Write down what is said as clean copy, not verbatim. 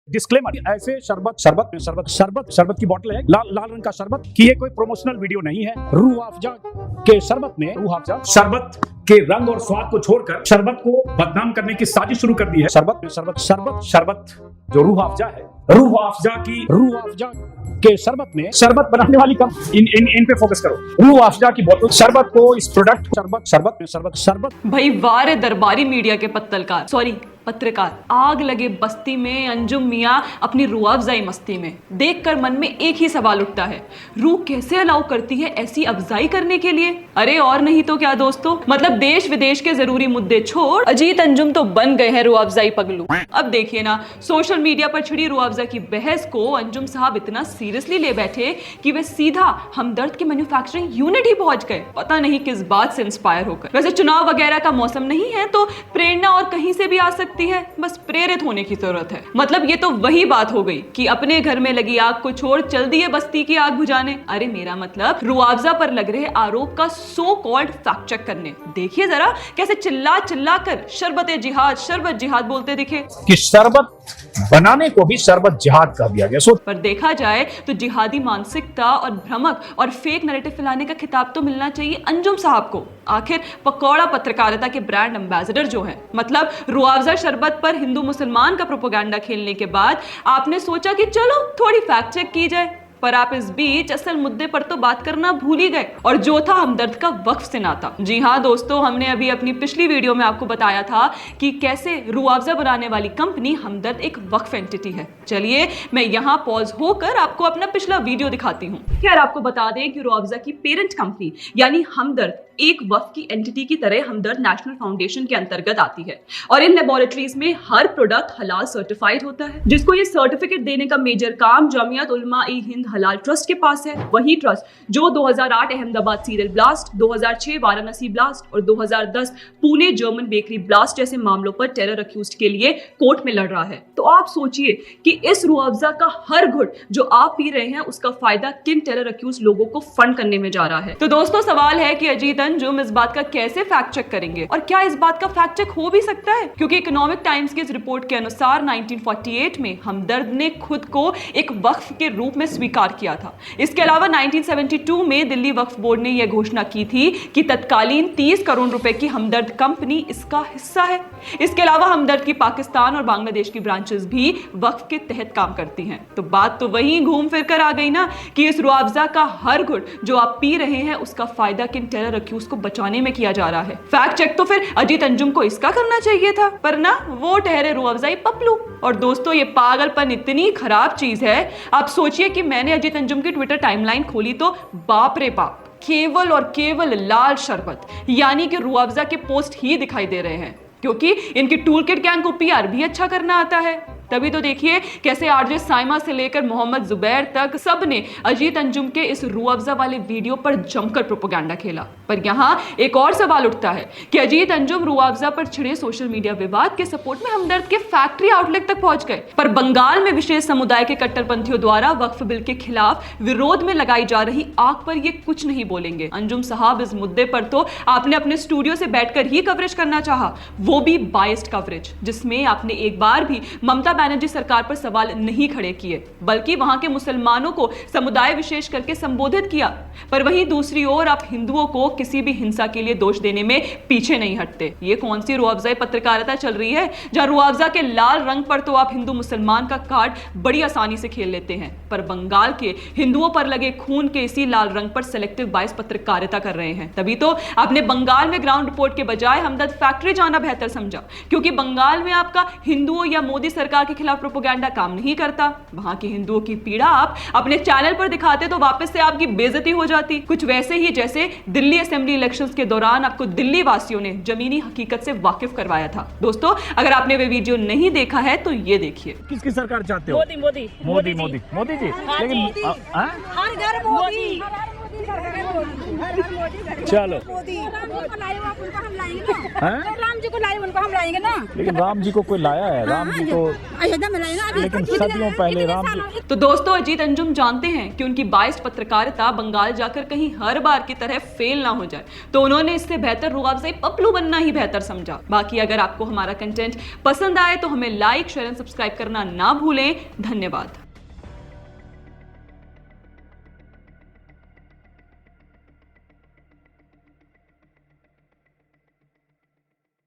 Disclaimer, ऐसे शरबत की बोतल है, लाल रंग का शरबत की ये कोई प्रमोशनल वीडियो नहीं है। रूह अफ़ज़ा के शरबत ने शरबत के रंग और स्वाद को छोड़कर शरबत को बदनाम करने की साजिश शुरू कर दी है। शरबत जो रूह अफ़ज़ा है, रूह अफ़ज़ा के शरबत ने शरबत बनाने वाली इन पे फोकस करो। रूह अफ़ज़ा की बोतल शरबत को इस प्रोडक्ट शरबत भाई वारे दरबारी मीडिया के पत्रकार आग लगे बस्ती में अंजुम मियां अपनी रूह अफ़ज़ाई मस्ती में देखकर मन में एक ही सवाल उठता है, रूह कैसे अलाउ करती है ऐसी अफ़ज़ाई करने के लिए? अरे और नहीं तो क्या दोस्तों, मतलब देश विदेश के जरूरी मुद्दे छोड़ अजीत अंजुम तो बन गए हैं रूह अफ़ज़ाई पगलू। अब देखिए ना, सोशल मीडिया पर छिड़ी रूह अफ़ज़ा की बहस को अंजुम साहब इतना सीरियसली ले बैठे कि वे सीधा हमदर्द के मैन्युफैक्चरिंग यूनिट ही पहुंच गए, पता नहीं किस बात से इंस्पायर होकर। वैसे चुनाव वगैरह का मौसम नहीं है तो प्रेरणा और कहीं से भी आ सकती है, बस प्रेरित होने की जरूरत है। मतलब ये तो वही बात हो गई कि अपने घर में लगी आग को छोड़ चल दिए बस्ती की आग बुझाने। अरे मेरा मतलब रूह अफ़ज़ा पर लग रहे आरोप का सो कॉल्ड फैक्ट चेक करने। देखिए जरा कैसे चिल्ला कर शरबत जिहाद बोलते दिखे कि शरबत बनाने को भी शरबत जिहाद कह दिया गया। पर देखा जाए तो जिहादी मानसिकता और भ्रमक और फेक नैरेटिव फैलाने का खिताब तो मिलना चाहिए अंजुम साहब को। आखिर पकौड़ा पत्रकारिता के ब्रांड एम्बेसडर जो हैं। मतलब रूह अफ़ज़ा शरबत पर हिंदू मुसलमान का प्रोपेगेंडा खेलने के बाद आपने सोचा कि चलो थोड़ी फैक्ट चेक की जाए, पर आप इस बीच असल मुद्दे पर तो बात करना भूल ही गए, और जो था हमदर्द का वक्फ से नाता। जी हाँ दोस्तों, हमने अभी अपनी पिछली वीडियो में आपको बताया था कि कैसे रूह अफ़ज़ा बनाने वाली कंपनी हमदर्द एक वक्फ एंटिटी है। चलिए मैं यहाँ पॉज होकर आपको अपना पिछला वीडियो दिखाती हूँ। खैर आपको बता दें कि रूह अफ़ज़ा की पेरेंट कंपनी यानी हमदर्द एक वक्फ की एंटिटी की तरह हमदर्द नेशनल फाउंडेशन के अंतर्गत आती है, और इन लेबोरेटरीज में हर प्रोडक्ट हलाल सर्टिफाइड होता है, जिसको ये सर्टिफिकेट देने का मेजर काम जमियत उलमा ई हिंद हलाल ट्रस्ट के पास है। वही ट्रस्ट जो 2008 Ahmedabad serial blast, 2006 Varanasi blast और 2010 पुणे जर्मन बेकरी ब्लास्ट जैसे मामलों पर टेरर अक्यूज्ड के लिए कोर्ट में लड़ रहा है। तो आप सोचिए कि इस रूह अफ़ज़ा का हर घुट जो आप पी रहे हैं उसका फायदा किन टेरर अक्यूज्ड लोगों को फंड करने में जा रहा है। तो दोस्तों सवाल है कि अजीत अंजुम इस बात का कैसे फैक्ट चेक करेंगे, और क्या इस बात का फैक्ट चेक हो भी सकता है? क्योंकि इकोनॉमिक टाइम्स की इस रिपोर्ट के अनुसार 1948 में हमदर्द ने खुद को एक वक्फ के रूप में स्वीकार किया था। इसके अलावा 1972 में दिल्ली वक्फ बोर्ड ने यह घोषणा की थी कि तत्कालीन 30 करोड़ रुपए की हमदर्द कंपनी इसका हिस्सा है। इसके अलावा हमदर्द की पाकिस्तान और बांग्लादेश की ब्रांचेस भी वक्फ के तहत काम करती हैं। तो बात तो वहीं घूम फिर कर आ गई ना कि इस रूह अफ़ज़ा का हर घुट जो आप पी रहे हैं उसका फायदा किन टेरर अक्यूज को बचाने में किया जा रहा है। फैक्ट चेक तो फिर अजीत अंजुम को इसका करना चाहिए था, पर ना वो ठहरे रूह अफ़ज़ाई पपलू। और दोस्तों ये पागलपन इतनी खराब चीज है, आप सोचिए कि मैंने अजीत अंजुम की ट्विटर टाइमलाइन खोली तो बाप रे बाप, केवल और केवल लाल शरबत यानी कि रूह अफ़ज़ा के पोस्ट ही दिखाई दे रहे हैं, क्योंकि इनकी टूल किट गैंग को पीआर भी अच्छा करना आता है। तभी तो देखिए कैसे आरजे साइमा से लेकर मोहम्मद जुबैर तक सब ने अजीत अंजुम के इस रूह अफ़ज़ा वाले वीडियो पर जमकर प्रोपेगेंडा खेला। पर यहाँ एक और सवाल उठता है कि अजीत अंजुम रूह अफ़ज़ा पर छिड़े सोशल मीडिया विवाद के सपोर्ट में हमदर्द के फैक्ट्री आउटलेट तक पहुंच गए, पर बंगाल में विशेष समुदाय के कट्टरपंथियों द्वारा वक्फ बिल के खिलाफ विरोध में लगाई जा रही आग पर ये कुछ नहीं बोलेंगे। अंजुम साहब इस मुद्दे पर तो आपने अपने स्टूडियो से बैठकर ही कवरेज करना चाहा, वो भी बायस्ड कवरेज, जिसमें आपने एक बार भी ममता बनर्जी सरकार पर सवाल नहीं खड़े किए, बल्कि वहां के मुसलमानों को समुदाय विशेष करके संबोधित किया। पर वहीं दूसरी ओर आप हिंदुओं को किसी भी हिंसा के लिए दोष देने में पीछे नहीं हटते। ये कौन सी रूह अफ़ज़ाई पत्रकारिता चल रही है जहां रूह अफ़ज़ा के लाल रंग पर तो आप हिंदू मुसलमान का कार्ड बड़ी आसानी से खेल लेते हैं, पर बंगाल के हिंदुओं पर लगे खून के इसी लाल रंग पर सेलेक्टिव बायस पत्रकारिता कर रहे हैं। तभी तो आपने बंगाल में ग्राउंड रिपोर्ट के बजाय हमदर्द फैक्ट्री जाना बेहतर समझा, क्योंकि बंगाल में आपका हिंदुओं या मोदी सरकार के खिलाफ प्रोपेगेंडा काम नहीं करता। वहां के हिंदुओं की पीड़ा आप अपने चैनल पर दिखाते तो वापस से आपकी बेइज्जती हो जाती, कुछ वैसे ही जैसे दिल्ली असेंबली इलेक्शंस के दौरान आपको दिल्ली वासियों ने जमीनी हकीकत से वाकिफ करवाया था। दोस्तों अगर आपने वे वीडियो नहीं देखा है तो ये देखिए। किसकी सरकार चाहते हो? मोदी जी। लेकिन हर घर मोदी। चलो हैं? राम जी को लाए उनको हम लाएंगे ना। लेकिन राम जी को कोई लाया है? राम जी तो अयोध्या में लाएंगे अभी। लेकिन सदियों पहले राम जी। तो दोस्तों, अजीत अंजुम जानते हैं कि उनकी बाइस्ड पत्रकारिता बंगाल जाकर कहीं हर बार की तरह फेल ना हो जाए, तो उन्होंने इससे बेहतर रुआवज़ाई पपलू बनना ही बेहतर समझा। बाकी अगर आपको हमारा कंटेंट पसंद आए तो हमें लाइक, शेयर एंड सब्सक्राइब करना ना भूलें। धन्यवाद।